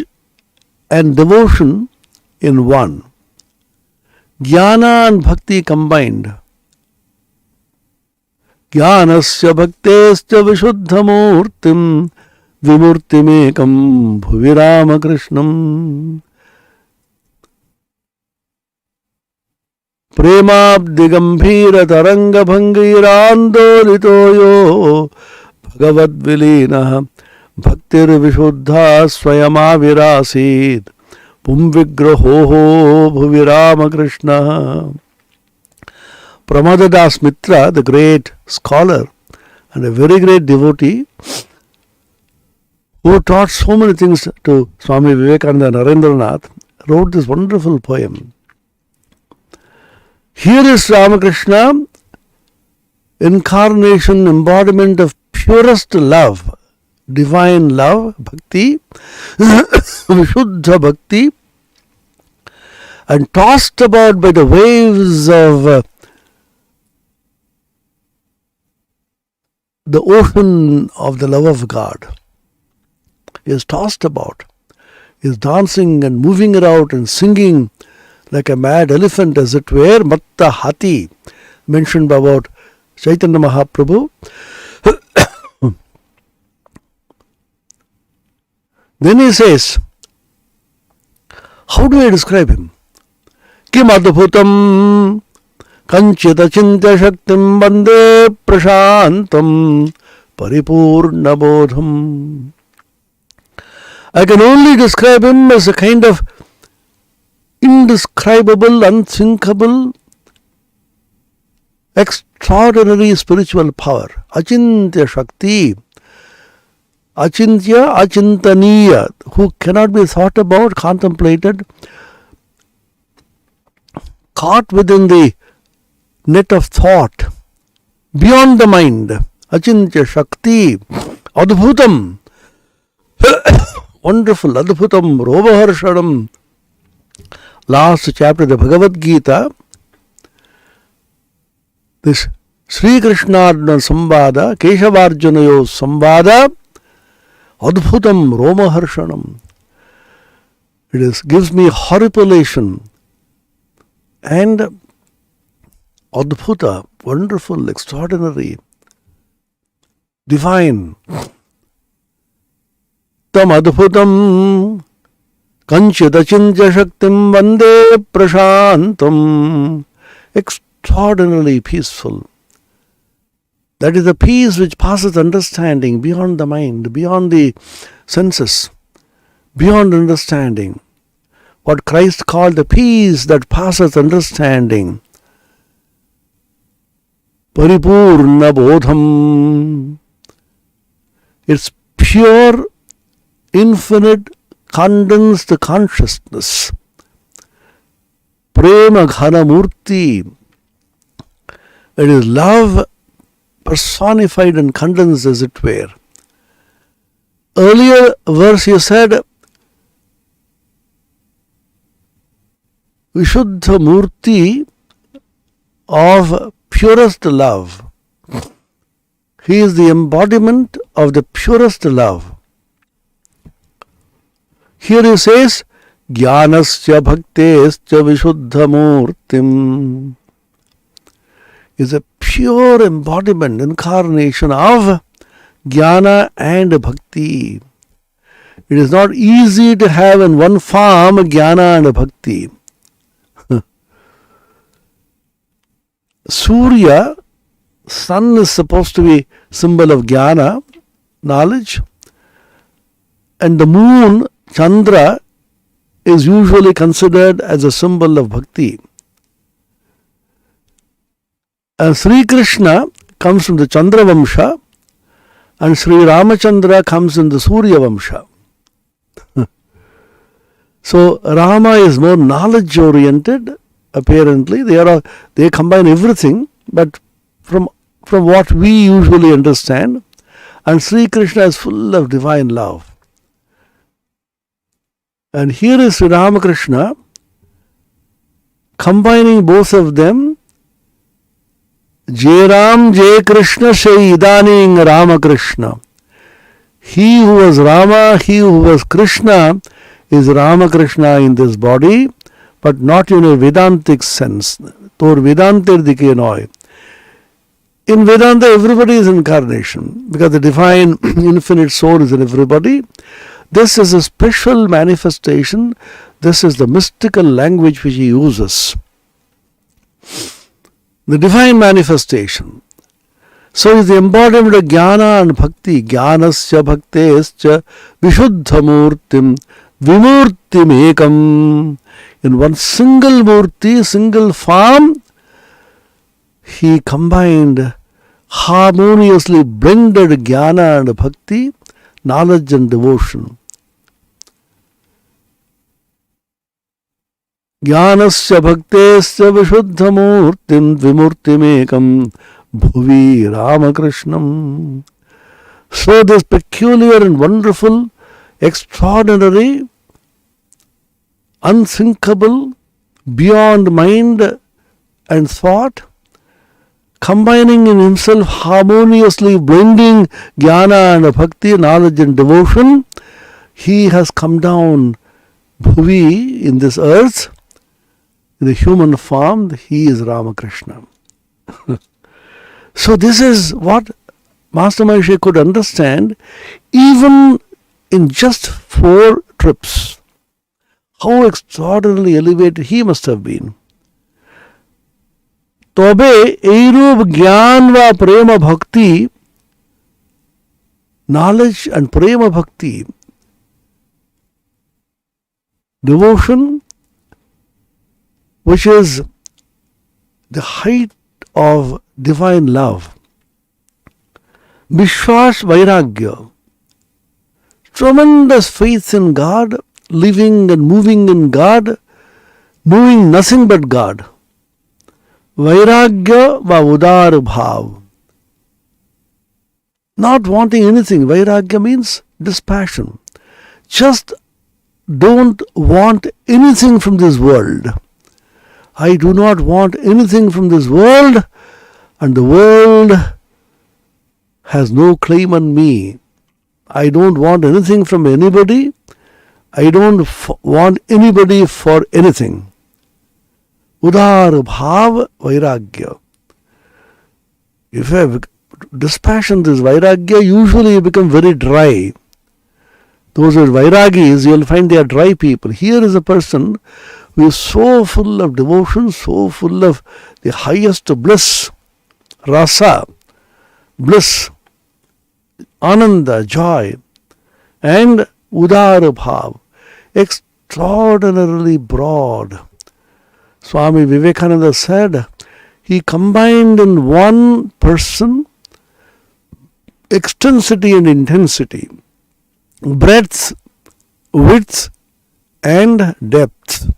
and devotion in one, jnana and bhakti combined, jnanasya bhaktesya vishuddhamurtim vimurtimekam bhuvi Ramakrishnam. प्रेमाब्दिगंभीर तरंग भंगीरांदोलितो यो भगवद्विलीनः भक्तिर्विशुद्धा स्वयमाविरासीत् पुंविग्रहो भुवि रामकृष्णः. Pramadadas Mitra, the great scholar and a very great devotee, who taught so many things to Swami Vivekananda and Narendranath, wrote this wonderful poem. Here is Ramakrishna, incarnation, embodiment of purest love, divine love, bhakti, Vishuddha bhakti, and tossed about by the waves of the ocean of the love of God. He is tossed about. He is dancing and moving around and singing like a mad elephant, as it were, Matta Hati, mentioned about Chaitanya Mahaprabhu. Then he says, how do I describe him? Kim adbhutam kanchita chintya shaktim bande prashantam paripurna bodham. I can only describe him as a kind of indescribable, unthinkable, extraordinary spiritual power. Achintya Shakti, Achintya, Achintaniya, who cannot be thought about, contemplated, caught within the net of thought, beyond the mind. Achintya Shakti, Adbhutam, wonderful, Adbhutam, Rovaharshanam. Last chapter of the Bhagavad Gita, this Sri Krishna Samvada, Keshavarjunayo Samvada, Adbhutam Romaharshanam. It gives me horripilation and Adbhuta, wonderful, extraordinary, divine. Tam Adbhutam Kanchita Chintya Shaktim Vande Prashantam, extraordinarily peaceful. That is the peace which passes understanding, beyond the mind, beyond the senses, beyond understanding. What Christ called the peace that passes understanding. Paripurna Bodham. It's pure, infinite, condensed consciousness. Prema Ghana Murti. It is love personified and condensed, as it were. Earlier verse you said, Vishuddha Murti of purest love. He is the embodiment of the purest love. Here he says, Jnanasya Bhaktescha Vishuddha Murtim, is a pure embodiment, incarnation of Jnana and Bhakti. It is not easy to have in one form Jnana and Bhakti. Surya, sun, is supposed to be symbol of Jnana, knowledge, and the moon, Chandra, is usually considered as a symbol of Bhakti. And Sri Krishna comes from the Chandra Vamsha, and Sri Ramachandra comes in the Surya Vamsha. So Rama is more knowledge oriented, apparently. They combine everything, but from what we usually understand. And Sri Krishna is full of divine love. And here is Sri Ramakrishna combining both of them. Jai Ram, Jai Krishna, Shai Idaning Ramakrishna. He who was Rama, he who was Krishna is Ramakrishna in this body, but not in a Vedantic sense. Tor Vedanta dike noi. In Vedanta, everybody is incarnation because the divine infinite soul is in everybody. This is a special manifestation. This is the mystical language which he uses. The divine manifestation. So is the embodiment of Jnana and Bhakti. Jnanasya Bhaktescha Vishuddha Murtim Vimurtim Ekam. In one single Murti, single form, he combined, harmoniously blended Jnana and Bhakti, knowledge and devotion. Jnanasya Bhaktesya Vishuddha Murtim Vimurtim Ekam Bhuvi Ramakrishnam. So this peculiar and wonderful, extraordinary, unthinkable, beyond mind and thought, combining in himself, harmoniously blending Jnana and Bhakti, knowledge and devotion, he has come down Bhuvi in this earth, in the human form. He is Ramakrishna. So this is what Master Maharishi could understand even in just 4 trips. How extraordinarily elevated he must have been. তবে এইরূপ জ্ঞান বা প্রেম ভক্তি, knowledge and prema bhakti, devotion, which is the height of divine love. Vishwas Vairagya, tremendous faith in God, living and moving in God, knowing nothing but God. Vairagya va udar bhav, not wanting anything. Vairagya means dispassion. Just don't want anything from this world. I do not want anything from this world, and the world has no claim on me. I don't want anything from anybody. I don't want anybody for anything. Udar bhav vairagya. If I have dispassion, this vairagya, usually you become very dry. Those who are vairagis, you will find they are dry people. Here is a person who is so full of devotion, so full of the highest bliss, rasa, bliss, ananda, joy, and udar bhav, extraordinarily broad. Swami Vivekananda said he combined in one person extensity and intensity, breadth, width, and depth.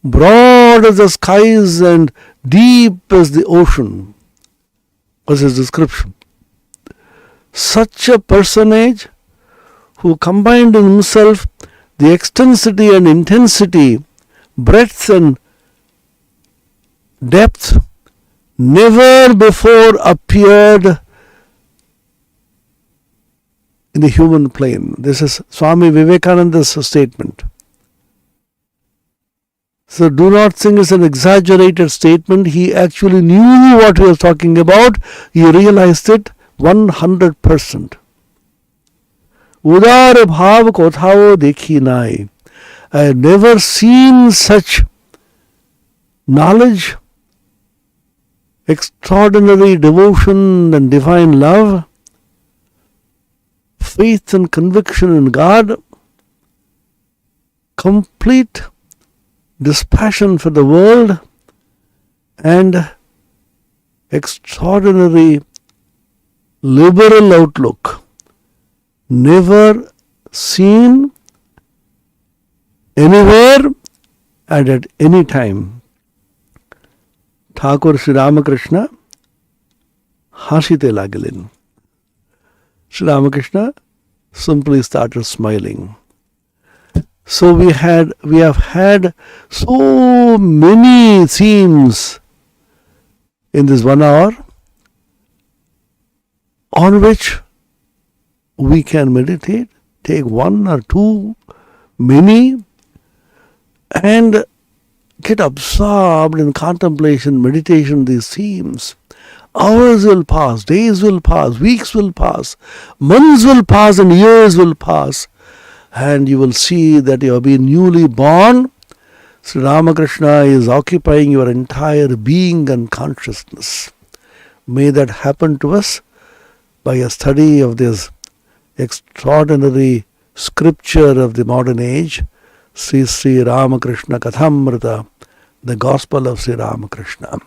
Broad as the skies and deep as the ocean was his description. Such a personage who combined in himself the extensity and intensity, breadth and depth never before appeared in the human plane. This is Swami Vivekananda's statement. So do not think it's an exaggerated statement. He actually knew what he was talking about. He realized it 100%. Udar bhav kothao dekhi nai. I have never seen such knowledge, extraordinary devotion and divine love, faith and conviction in God, complete dispassion for the world, and extraordinary liberal outlook. Never seen anywhere and at any time. Thakur Sri Ramakrishna hasite lagilin. Sri Ramakrishna simply started smiling. So we have had so many themes in this 1 hour on which we can meditate, take one or two, many, and get absorbed in contemplation, meditation, these themes. Hours will pass, days will pass, weeks will pass, months will pass, and years will pass. And you will see that you have been newly born. Sri Ramakrishna is occupying your entire being and consciousness. May that happen to us by a study of this extraordinary scripture of the modern age, Sri Sri Ramakrishna Kathamrita, the Gospel of Sri Ramakrishna.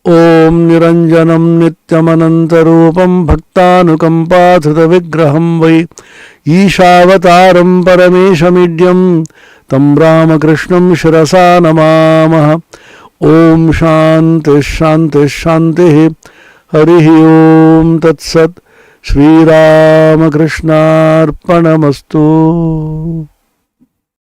Om Niranjanam Nityamanantarupam Bhaktanukampathruta Vigraham Vai Ishavataram Parameshamidyam Tam Ramakrishnam Shirasa Namamaha. Om Shanti Shanti Shanti Harihi Om Tat Sat. Shri Ramakrishna Arpanamastu.